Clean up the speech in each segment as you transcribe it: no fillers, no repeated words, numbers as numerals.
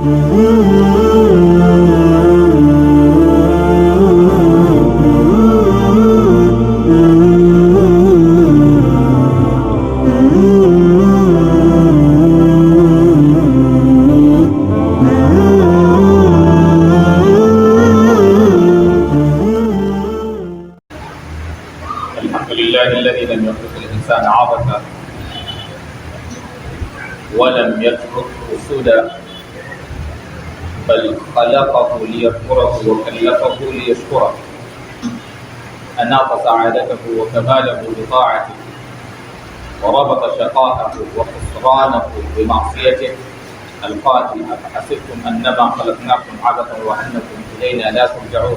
الحمد لله الذي لم يخلق الإنسان عبثا ولم يتركه سدى بل خلقه ليذكره وكلفه ليشكره أناط سعادته وكماله بطاعته وربط شقاءه وخسرانه بمعصيته القائل أفحسبتم أنما خلقناكم عبثا وأنكم إلينا لا ترجعون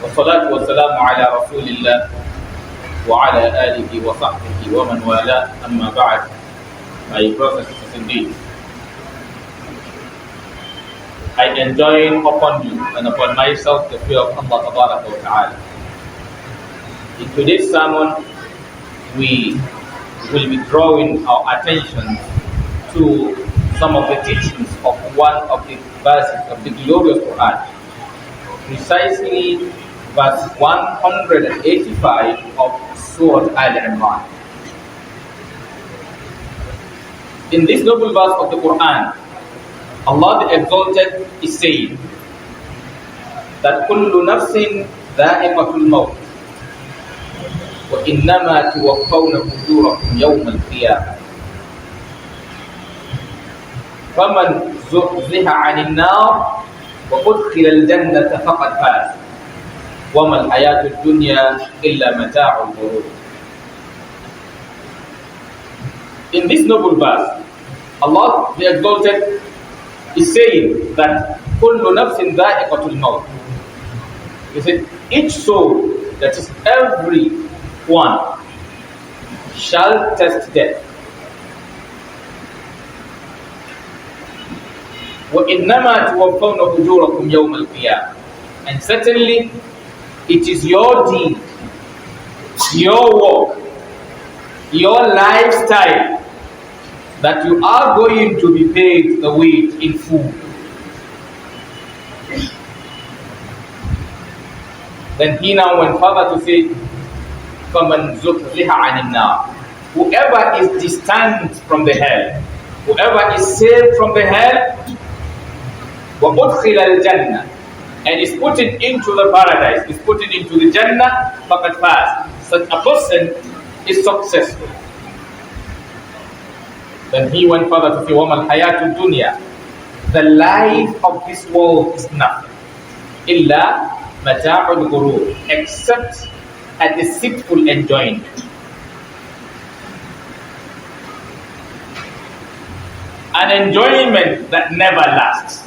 والصلاة والسلام على رسول الله وعلى آله وصحبه ومن والاه أما بعد. My brothers and sisters, indeed, I enjoin upon you and upon myself the fear of Allah Tabaraka wa Ta'ala. In today's sermon, we will be drawing our attention to some of the teachings of one of the verses of the glorious Quran, precisely verse 185 of Surah Al-Imran. In this noble verse of the Quran, Allah the Exalted is saying that كُلُّ نَفْسٍ ذَائِقَةُ الْمَوْتِ وَإِنَّمَا تُوَفَّوْنَ أُجُورَكُمْ يَوْمَ الْقِيَامَةِ فَمَنْ زُحْزِحَ عَنِ النَّارِ وَأُدْخِلَ الْجَنَّةَ فَقَدْ فَازَ وَمَا الْحَيَاةُ الدُّنْيَا إِلَّا مَتَاعُ الْغُرُورِ. In this noble verse, Allah the Exalted is saying that كُلُّ نَفْسٍ ذَائِقَةُ الْمَوْتِ. He said, each soul, that is every one, shall test death. وَإِنَّمَا تُوَفَّوْنَ أُجُورَكُمْ يَوْمَ الْقِيَامَةِ. And certainly, it is your deed, your work, your lifestyle that you are going to be paid the wage in full. Then he now went further to say, فَمَنْ زُحْزِحَ عَنِ النَّارِ. Whoever is distant from the hell, whoever is saved from the hell, وَأُدْخِلَ الْجَنَّةِ, and is put into the paradise, is put into the Jannah, فَقَدْ فَازَ. Such a person is successful. Then he went further to say, وَمَا الْحَيَاةُ الدُّنْيَا. The life of this world is nothing. إِلَّا مَتَاعُ الْغُرُورِ, except a deceitful enjoyment. An enjoyment that never lasts.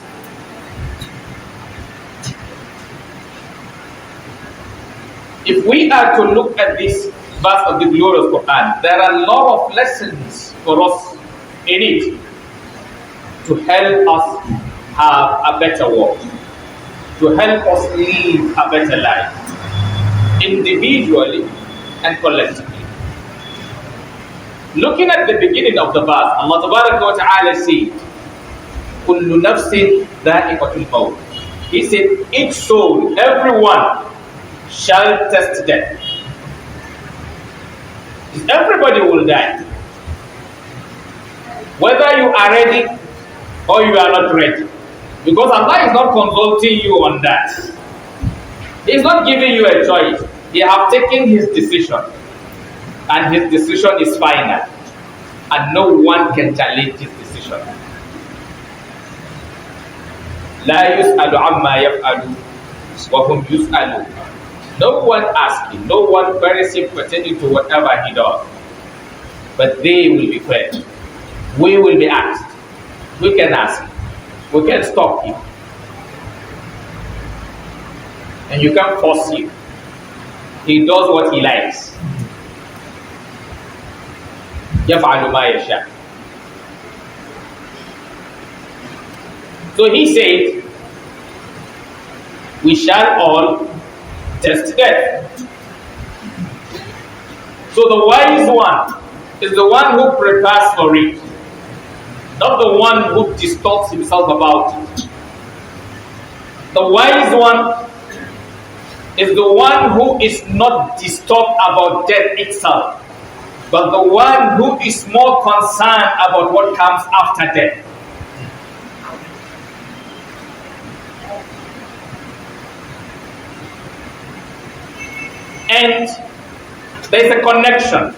If we are to look at this verse of the glorious Quran, there are a lot of lessons for us in it to help us have a better world, to help us live a better life, individually and collectively. Looking at the beginning of the verse, Allah Tabaraka wa Ta'ala said, كُلُّ نَفْسٍ ذَائِقَةُ الْمَوْتِ. He said, each soul, everyone, shall test death. Everybody will die. Whether you are ready or you are not ready. Because Allah is not consulting you on that. He is not giving you a choice. He has taken His decision. And His decision is final. And no one can challenge His decision. لا يسأل عما يفعل وهم يسألون. No one asking, no one perishing pertaining to whatever he does. But they will be questioned. We will be asked. We can ask. We can stop him. And you can't force him. He does what he likes. يفعل ما يشاء. So he said, we shall all test death. So the wise one is the one who prepares for it. not the one who distorts himself about it. The wise one is the one who is not disturbed about death itself, but the one who is more concerned about what comes after death. And there's a connection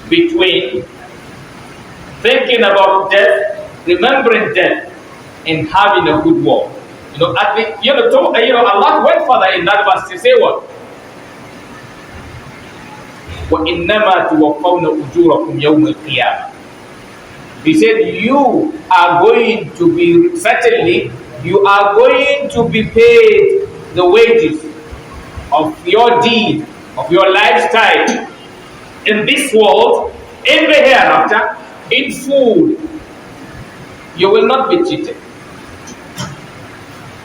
between thinking about death, remembering death, and having a good walk. Allah went further in that verse to say what? وَإِنَّمَا تُوَفَّوْنَ أُجُورَكُمْ يَوْمَ الْقِيَامَةِ. He said, you are going to be, certainly, you are going to be paid the wages of your deed, of your lifestyle in this world, in the hereafter, in full. You will not be cheated.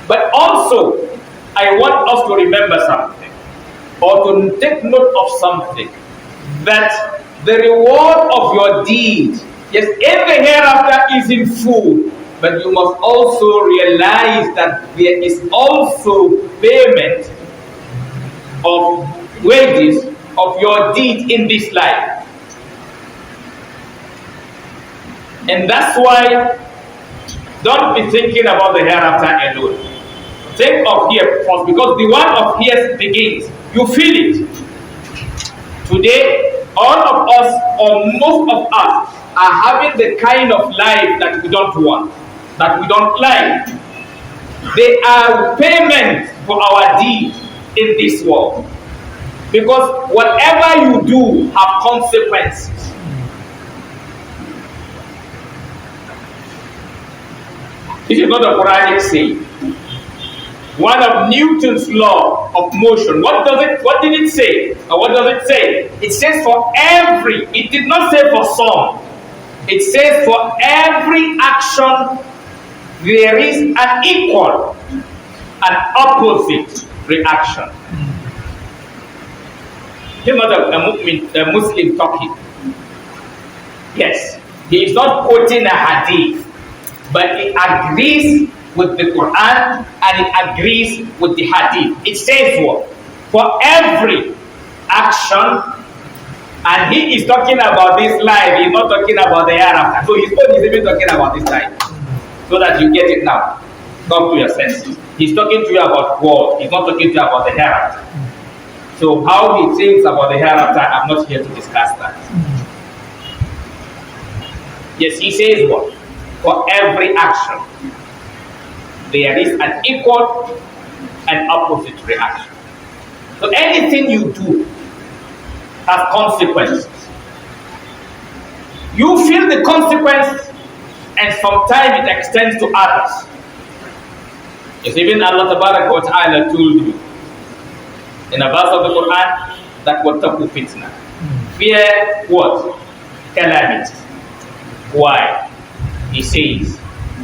But also, I want us to remember something, or to take note of something, that the reward of your deed, yes, in the hereafter is in full, but you must also realize that there is also payment of wages of your deed in this life. And that's why don't be thinking about the hereafter alone. Think of here first, because the one of here begins. You feel it. Today, all of us, or most of us, are having the kind of life that we don't want, that we don't like. They are payment for our deed in this world. Because whatever you do have consequences. This is not a Quranic saying. One of Newton's law of motion. What did it say? Or what does it say? It says for every, it did not say for some. It says for every action there is an equal and opposite reaction. He's not a Muslim talking. Yes, he is not quoting a hadith, but he agrees with the Quran and it agrees with the hadith. It says what? For every action, and he is talking about this life, he's not talking about the hereafter. So his own is even talking about this life. So that you get it now. Come to your senses. He's talking to you about God, he's not talking to you about the hereafter. So how he thinks about the hereafter, I'm not here to discuss that. Yes, he says what? For every action, there is an equal and opposite reaction. So anything you do has consequences. You feel the consequence, and sometimes it extends to others. Yes, even Allah Ta'ala told you in a verse of the Quran that وَاتَّقُوا fitna. Fear what? Calamity. Why? He says,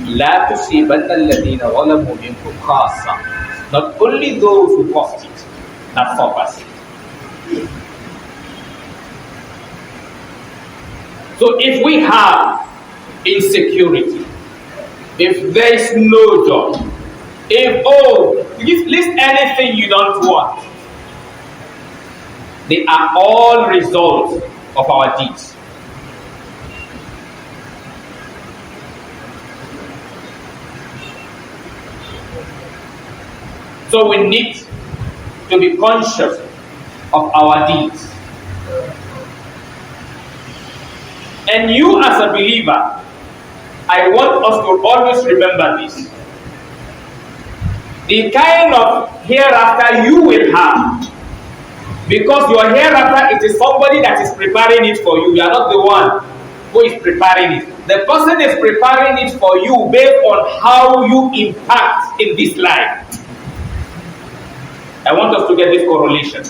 لَا تُصِيبَنَّ الَّذِينَ ظَلَمُوا مِنْكُمْ خَاصَّةً. Not only those who caused it, that suffers it. So if we have insecurity, if there is no job, if list anything you don't want, they are all results of our deeds. So we need to be conscious of our deeds. And you as a believer, I want us to always remember this. The kind of hereafter you will have, because your hereafter, it is somebody that is preparing it for you. You are not the one who is preparing it. The person is preparing it for you based on how you impact in this life. I want us to get this correlation.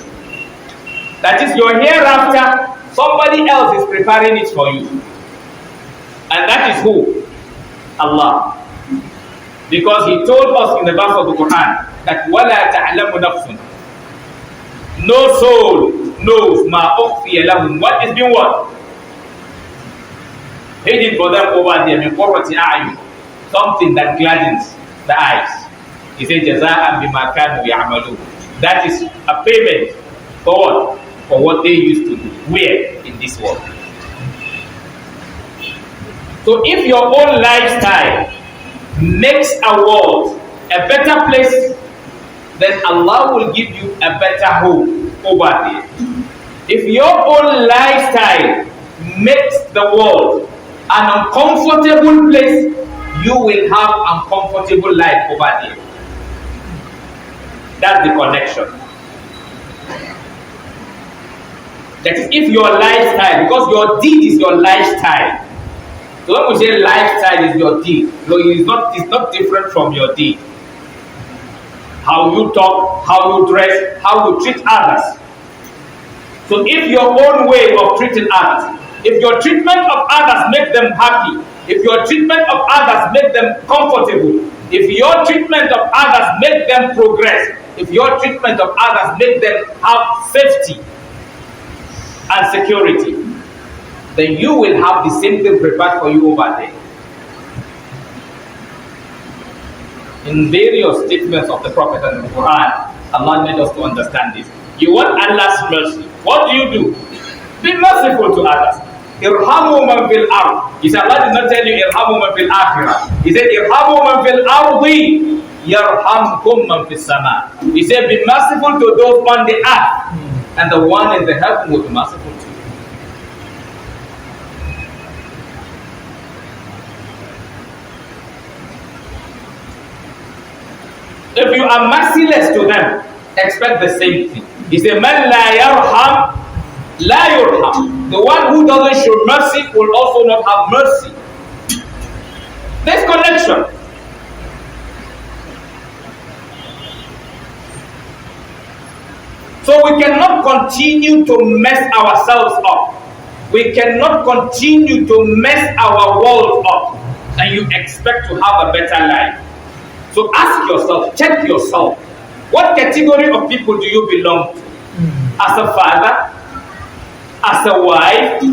That is your hereafter, somebody else is preparing it for you. And that is who? Allah. Because He told us in the verse of the Quran that وَلَا تَعْلَمُ نَفْسٌ. No soul knows مَا أُخْفِيَ لَهُمْ. What is being what? Hidden for them over there, min qurrati a'yun, something that gladdens the eyes. He said, Jaza'an bima kanu ya'malun. That is a payment for what? For what they used to do. Where? In this world. So if your own lifestyle makes a world a better place, then Allah will give you a better home over there. If your own lifestyle makes the world an uncomfortable place, you will have uncomfortable life over there. That's the connection. That is, if your lifestyle, because your deed is your lifestyle. So when we say lifestyle is your deed, no, it's not different from your deed. How you talk, how you dress, how you treat others. So if your own way of treating others, if your treatment of others make them happy, if your treatment of others make them comfortable, if your treatment of others make them progress, if your treatment of others make them have safety and security, then you will have the same thing prepared for you over there. In various statements of the Prophet and the Quran, Allah made us to understand this. You want Allah's mercy. What do? Be merciful to others. Irhamu man fil ard. He said, Allah did not tell you irhamu man fil akhirah. He said, irhamu man fil ardi yarhamkum man fis sama. He said, be merciful to those on the earth, and the one in the heaven will be merciful to you. If you are merciless to them, expect the same thing. He said, Man la yarham, la yurham. The one who doesn't show mercy will also not have mercy. There's connection. So we cannot continue to mess ourselves up. We cannot continue to mess our world up, and you expect to have a better life. So ask yourself, check yourself. What category of people do you belong to? As a father, as a wife,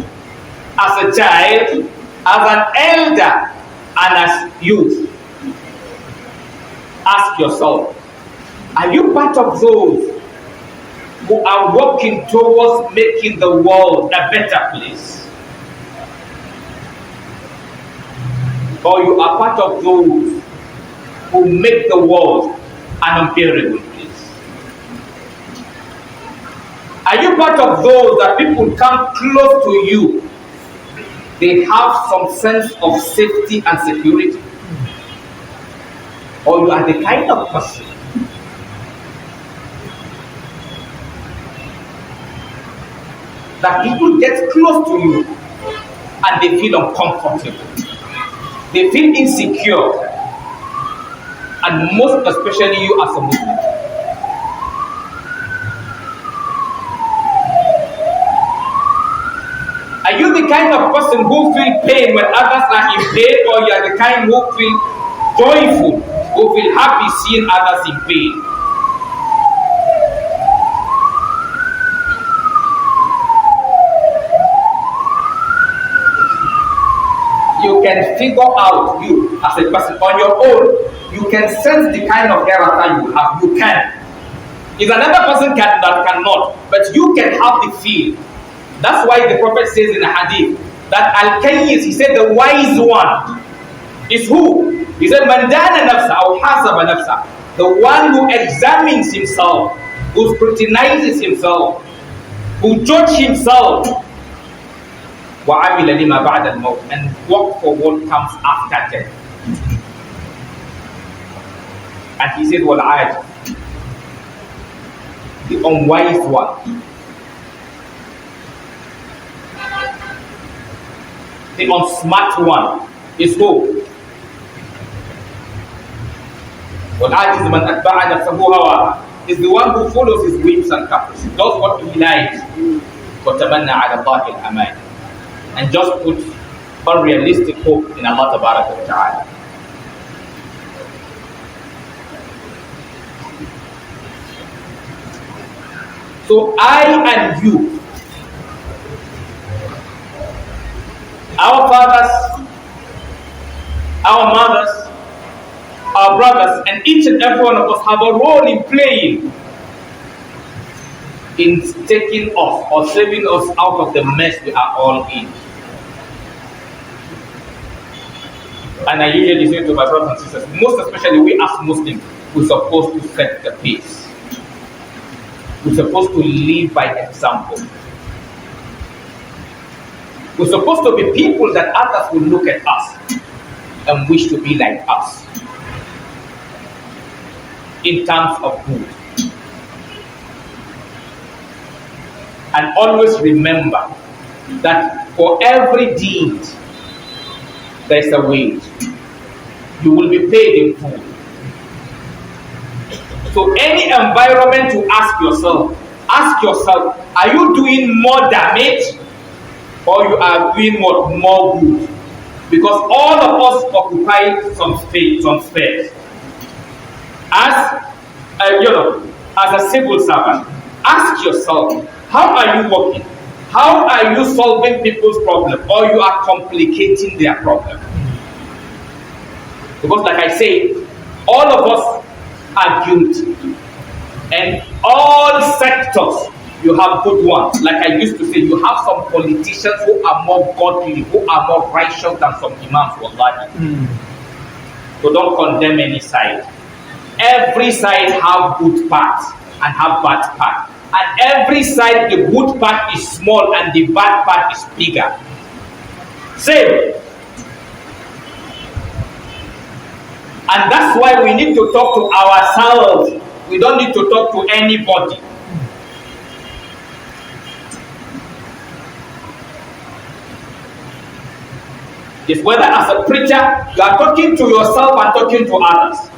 as a child, as an elder, and as youth? Ask yourself, are you part of those who are working towards making the world a better place? Or you are part of those who make the world an unbearable place? Are you part of those that people come close to you, they have some sense of safety and security? Or you are the kind of person that people get close to you and they feel uncomfortable, they feel insecure, and most especially you as a Muslim? Are you the kind of person who feel pain when others are in pain, or you are the kind who feel joyful, who feel happy seeing others in pain? You can figure out, you as a person on your own, you can sense the kind of character you have. You can. If another person cannot, but you can have the feel. That's why the Prophet says in the hadith that Al-Kayyis, he said the wise one is who? He said, Man dana nafsa aw hasaba nafsa. The one who examines himself, who scrutinizes himself, who judges himself, وَعَمِلَ لِمَا بَعْدَ الْمَوْتِ, and work for what comes after death. And he said, وَالْعَاجِ, the unwise one, the unsmart one is who? وَالْعَاجِ مَنْ أَتْبَعَ نَفْسَهُ هَوَاهَا, is the one who follows his whims and caprices, does what he likes. وَتَمَنَّى عَلَى اللَّهِ الْأَمَانِ, and just put unrealistic hope in Allah Tabaraka wa Ta'ala. So I and you Our fathers, our mothers, our brothers, and each and every one of us have a role in playing in taking us or saving us out of the mess we are all in. And I usually say to my brothers and sisters, most especially we as Muslims, we're supposed to set the pace. We're supposed to live by example. We're supposed to be people that others will look at us and wish to be like us in terms of good. And always remember that for every deed, there is a wage. You will be paid in full. So any environment you ask yourself, are you doing more damage or you are doing more good? Because all of us occupy some space. As a civil servant, ask yourself, how are you working? How are you solving people's problems, or you are complicating their problem? Because like I say, all of us are guilty. And all sectors, you have good ones. Like I used to say, you have some politicians who are more godly, who are more righteous than some imams, wallahi. So don't condemn any side. Every side have good parts and have bad parts. And every side, the good part is small and the bad part is bigger. Same. And that's why we need to talk to ourselves. We don't need to talk to anybody. It's whether as a preacher, you are talking to yourself and talking to others.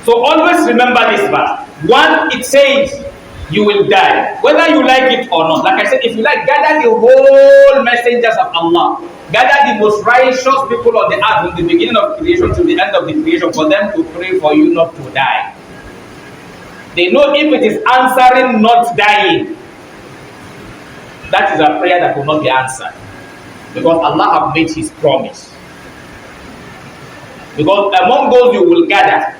So always remember this verse. One, it says you will die, whether you like it or not. Like I said, if you like, gather the whole messengers of Allah. Gather the most righteous people on the earth from the beginning of creation to the end of the creation for them to pray for you not to die. They know if it is answering not dying, that is a prayer that will not be answered. Because Allah have made His promise. Because among those you will gather,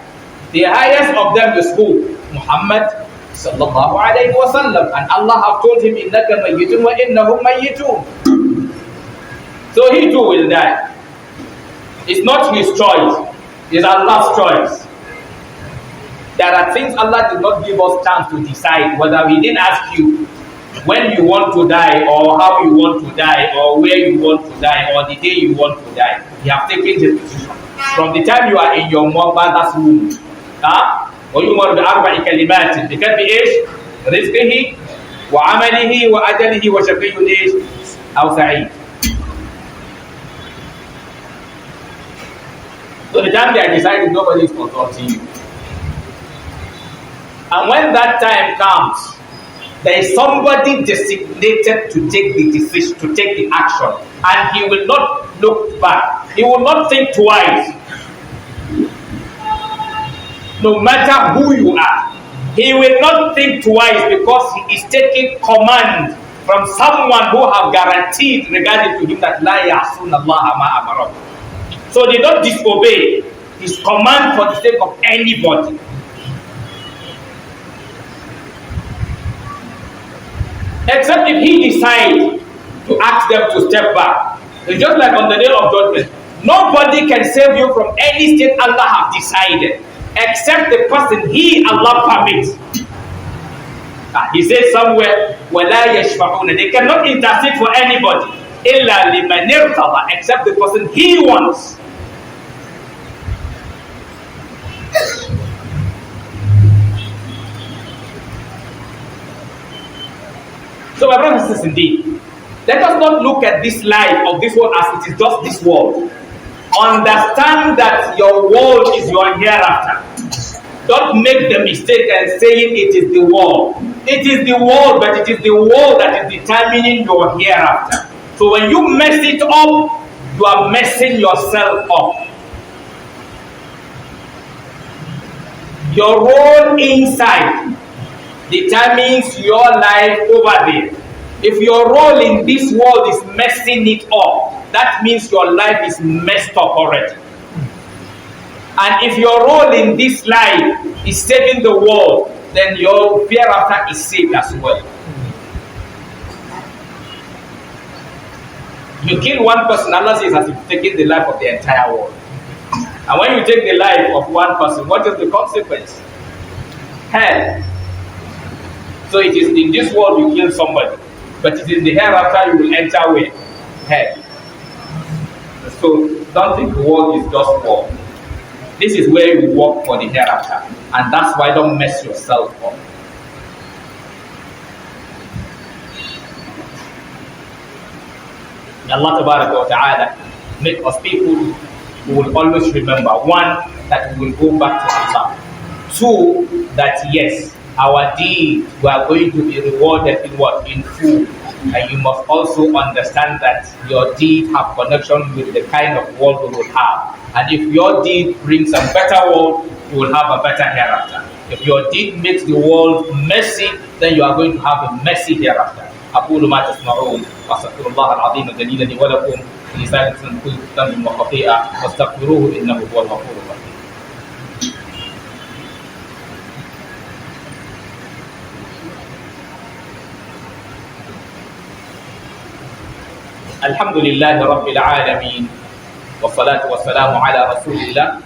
the highest of them is who? Muhammad sallallahu alayhi wa sallam. And Allah have told him, innaka mayyitun wa innahum mayyitun. So he too will die. It's not his choice. It's Allah's choice. There are things Allah did not give us chance to decide. Whether He didn't ask you when you want to die, or how you want to die, or where you want to die, or the day you want to die. He have taken His decision. From the time you are in your mother's womb. ويؤمر بأربع كلمات بكتب إيش؟ رزقه وعمله وأجله وشقي إيش؟ أو سعيد. So the time they are deciding, nobody is consulting you. And when that time comes, there is somebody designated to take the decision, to take the action, and he will not look back. He will not think twice. No matter who you are, he will not think twice, because he is taking command from someone who have guaranteed regarding to him that la ya'suna Allah ma amarahum. So they don't disobey his command for the sake of anybody. Except if he decides to ask them to step back. It's just like on the day of judgment. Nobody can save you from any state Allah have decided, except the person He, Allah, permits. He says somewhere, وَلَا يَشْفَعُونَ. They cannot intercede for anybody. إِلَّا لِمَنِ ارْتَضَى. Except the person He wants. So my brothers and sisters, indeed, let us not look at this life of this world as it is just this world. Understand that your world is your hereafter. Don't make the mistake and saying it is the world. It is the world, but it is the world that is determining your hereafter. So when you mess it up, you are messing yourself up. Your role inside determines your life over there. If your role in this world is messing it up, that means your life is messed up already. And if your role in this life is saving the world, then your hereafter is saved as well. You kill one person, Allah says, as if taking the life of the entire world. And when you take the life of one person, what is the consequence? Hell. So it is in this world you kill somebody, but it is in the hereafter you will enter where? Hell. So don't think the world is just war. This is where you work for the hereafter, and that's why don't mess yourself up. Allah wa ta'ala make us people who will always remember, one, that we will go back to Allah. Two, that yes, our deed, we are going to be rewarded in what? In full. And you must also understand that your deed have connection with the kind of world we will have. And if your deed brings a better world, you will have a better hereafter. If your deed makes the world messy, then you are going to have a messy hereafter. أقول ما تسمعون وأستغفر الله العظيم الجليل لي ولكم ولسائر المسلمين كل ذنب وخطيئة واستغفروه إنه هو الغفور الرحيم. الحمد لله رب العالمين والصلاة والسلام على رسول الله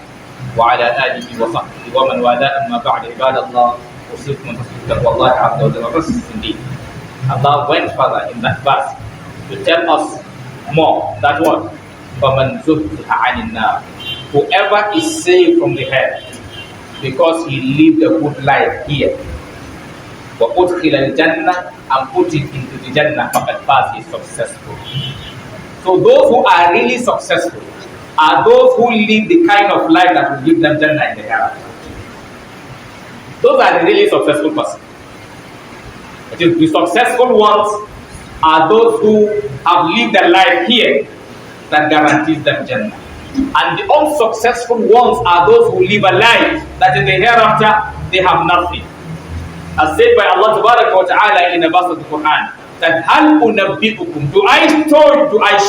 وعلى آله وصحبه ومن والاه أما بعد عباد الله أوصيكم بتقوى الله عز وجل. Indeed, Allah went further in that verse to tell us more that what? فَمَنْ زُحْزِحَ عَنِ النَّارِ, whoever is saved from the hell because he lived a good life here, وَأُدْخِلَ الْجَنَّةِ, and put it into the Jannah, فَقَدْ فَازَ, is successful. So those who are really successful are those who live the kind of life that will give them Jannah in the hereafter. Those are the really successful persons. The successful ones are those who have lived a life here that guarantees them Jannah. And the unsuccessful ones are those who live a life that in the hereafter they have nothing. As said by Allah Ta'ala in a verse of the Quran, that Hal unabbi'ukum, do I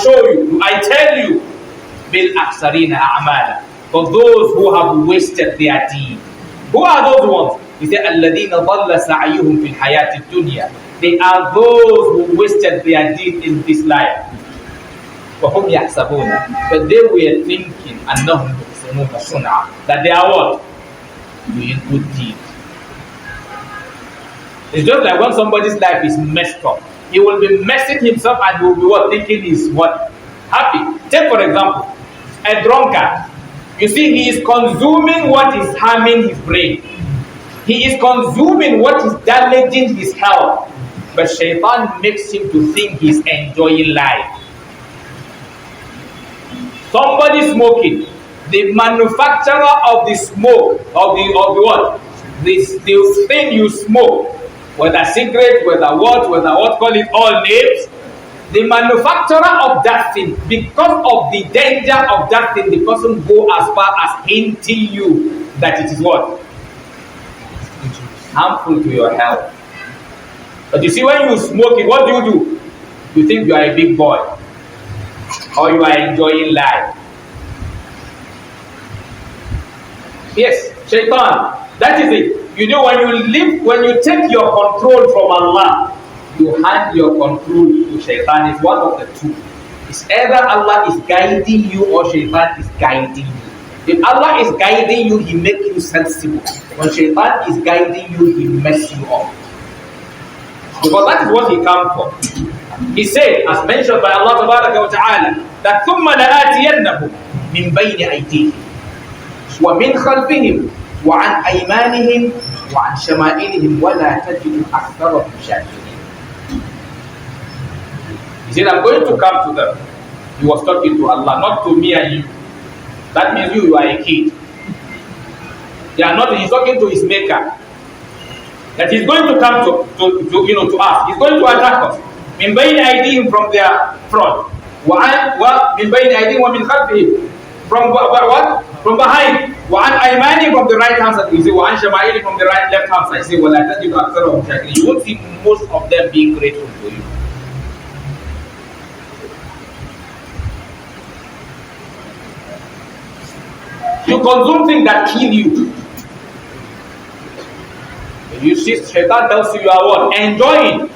show you, do I tell you, bil aksarina a'mala, for those who have wasted their deed. Who are those ones? He said, Alladina dhalla sa'yuhum fil hayati dunya. They are those who wasted their deed in this life. وَهُمْ يَحْسَبُونَ, but they were thinking أَنَّهُمْ يُحْسِنُونَ صُنْعًا, that they are what? Doing good deeds. It's just like when somebody's life is messed up. He will be messing himself and he will be what? Thinking he's what? Happy. Take for example, a drunkard. You see, he is consuming what is harming his brain. He is consuming what is damaging his health. But shaitan makes him to think he's enjoying life. Somebody smoking. The manufacturer of the smoke, of the what? This thing you smoke, whether cigarette, whether what call it all names. The manufacturer of that thing, because of the danger of that thing, the person go as far as hinting you that it is what? Harmful to your health. But you see, when you smoke it, what do? You think you are a big boy, or you are enjoying life. Yes, shaitan. That is it. You know, when you take your control from Allah, you hand your control to shaitan. It's one of the two. It's either Allah is guiding you or shaitan is guiding you. If Allah is guiding you, he makes you sensible. When shaitan is guiding you, he messes you up. Because that is what he comes for. He said, as mentioned by Allah Ta'ala, that ثُمَّ لَآتِيَنَّهُمْ مِنْ بَيْنِ أَيْدِيهِمْ وَمِنْ خَلْفِهِمْ وَعَنْ أَيْمَانِهِمْ وَعَنْ شَمَائِلِهِمْ وَلَا تَجِدُ أَكْثَرَهُمْ شَاكِرِينَ. He said, I'm going to come to them. He was talking to Allah, not to me and you. That means you are a kid. He's talking to his maker. That he's going to come to us. He's going to attack us. Min bayni aydihim, from their front. Min bayni aydihim wa min khalfihim, from what? From behind. وعن أيماني from the right hand side, you say وعن شمائلي from the right left hand side, you say ولا تجد أكثرهم شاكرين. You won't see most of them being grateful to you. You consume things that kill you. You see, Shaitan tells you you are what? Enjoying.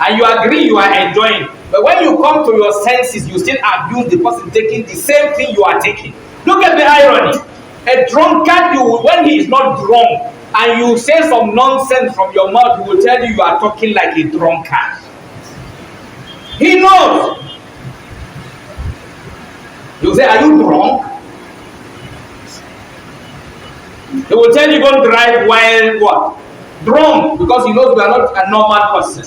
And you agree you are enjoying. But when you come to your senses, you still abuse the person taking the same thing you are taking. Look at the irony. A drunkard, when he is not drunk, and you say some nonsense from your mouth, he will tell you you are talking like a drunkard. He knows. You say, are you drunk? He will tell you don't drive while what? Drunk, because he knows you are not a normal person.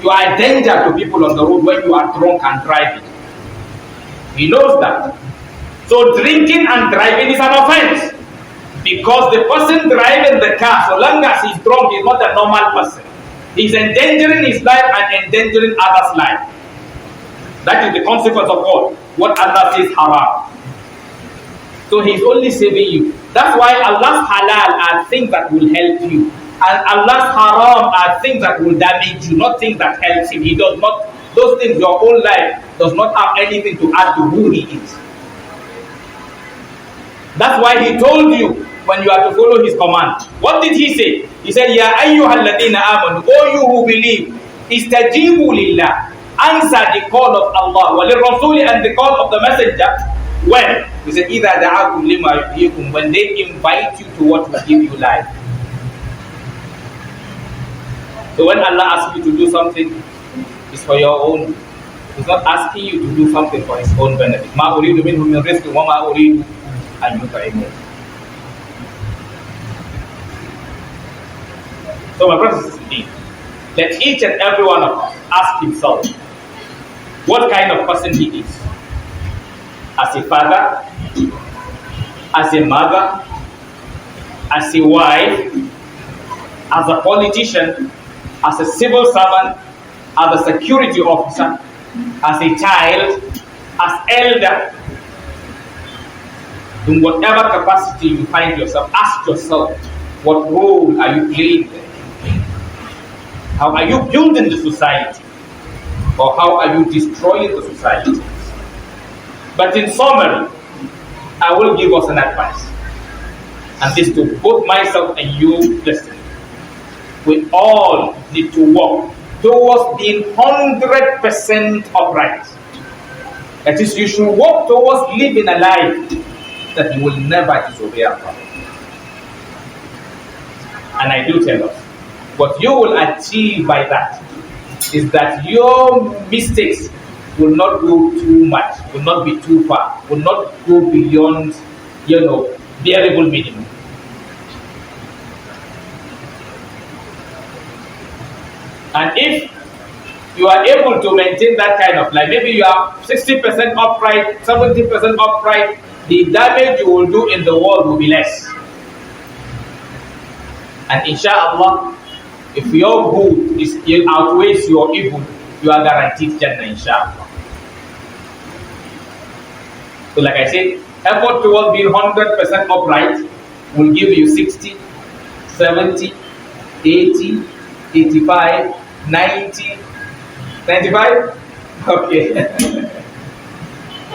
You are a danger to people on the road when you are drunk and driving. He knows that. So drinking and driving is an offense. Because the person driving the car, so long as he's drunk, he's not a normal person. He's endangering his life and endangering others' life. That is the consequence of what Allah says haram. So he's only saving you. That's why Allah's halal are things that will help you. And Allah's haram are things that will damage you, not things that help him. He does not, those things, your own life does not have anything to add to who he is. That's why he told you when you are to follow his command. What did he say? He said, Ya ayyuhalladhina amanu, O you who believe, istajibu lillah, answer the call of Allah, walirrasuli, and the call of the messenger. When? He said, إِذَا دَعَاكُمْ لِمَا يُحْيِيكُمْ, when they invite you to what will give you life. So when Allah asks you to do something, it's for your own. He's not asking you to do something for his own benefit. مَا أُرِيدُ مِنْهُمْ مِنْ رِزْقٍ وَمَا أُرِيدُ أَنْ يُطْعِمُونَ. So my brothers and sisters, let each and every one of us ask himself what kind of person he is. As a father, as a mother, as a wife, as a politician, as a civil servant, as a security officer, as a child, as elder. In whatever capacity you find yourself, ask yourself, what role are you playing there? How are you building the society? Or how are you destroying the society? But in summary, I will give us an advice. And this to both myself and you listening. We all need to work towards being 100% upright. That is, you should work towards living a life that you will never disobey Allah. And I do tell us, what you will achieve by that is that your mistakes will not go too much, will not be too far, will not go beyond, bearable minimum. And if you are able to maintain that kind of life, maybe you are 60% upright, 70% upright, the damage you will do in the world will be less. And inshallah, if your good outweighs your evil, you are guaranteed Jannah, inshallah. So like I said, effort towards being 100% upright will give you 60, 70, 80, 85, 90, 95? Okay.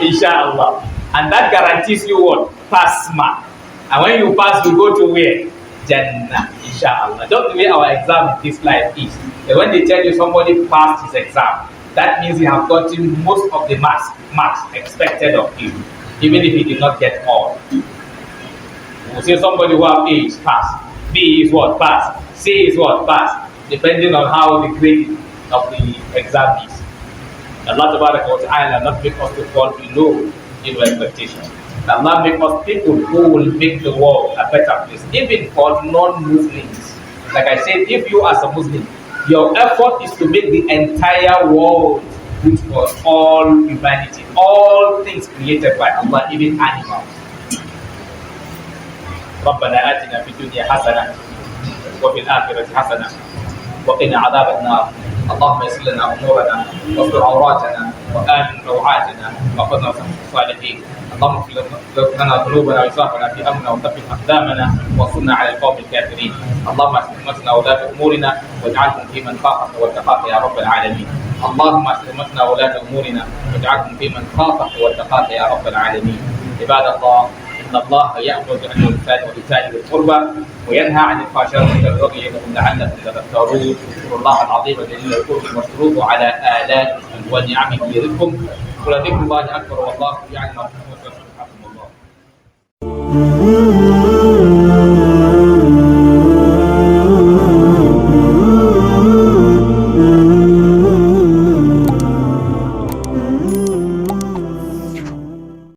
Inshallah. And that guarantees you what? Pass mark. And when you pass, you go to where? Jannah. Inshallah. Just the way our exam in this life is. And when they tell you somebody passed his exam, that means he has gotten most of the marks expected of him, even if he did not get all. You say somebody who have A is pass, B is what? Pass, C is what? Pass, depending on how the grade of the exam is. Allah Ta'ala not make us to fall below your expectations. Allah make us people who will make the world a better place, even for non-Muslims. Like I said, if you as a Muslim, your effort is to make the entire world good for all humanity, all things created by Allah, even animals. ربنا آتنا في الدنيا حسنة وفي الآخرة حسنة وقنا عذاب النار اللهم يسر لنا امورنا واستر عوراتنا وامن روعاتنا واخذنا وسط الصالحين. اللهم اغفر لنا ذنوبنا واسرافنا في امرنا وثبت اقدامنا وانصرنا على القوم الكافرين. اللهم اصلح امتنا وولاة امورنا واجعلهم في من خافك واتقاك يا رب العالمين. اللهم اصلح امتنا وولاة امورنا واجعلهم في من خافك واتقاك يا رب العالمين. عباد الله، ان الله يامر بالعدل والاحسان وايتاء ذي القربى وينهى عن الفحشاء والمنكر والبغي يعظكم لعلكم تذكرون. اذكروا الله العظيم الجليل يذكركم واشكروه على آلائه ونعمه يزدكم. ولذكر الله اكبر والله يعلم ما تصنعون. سبحانه الله.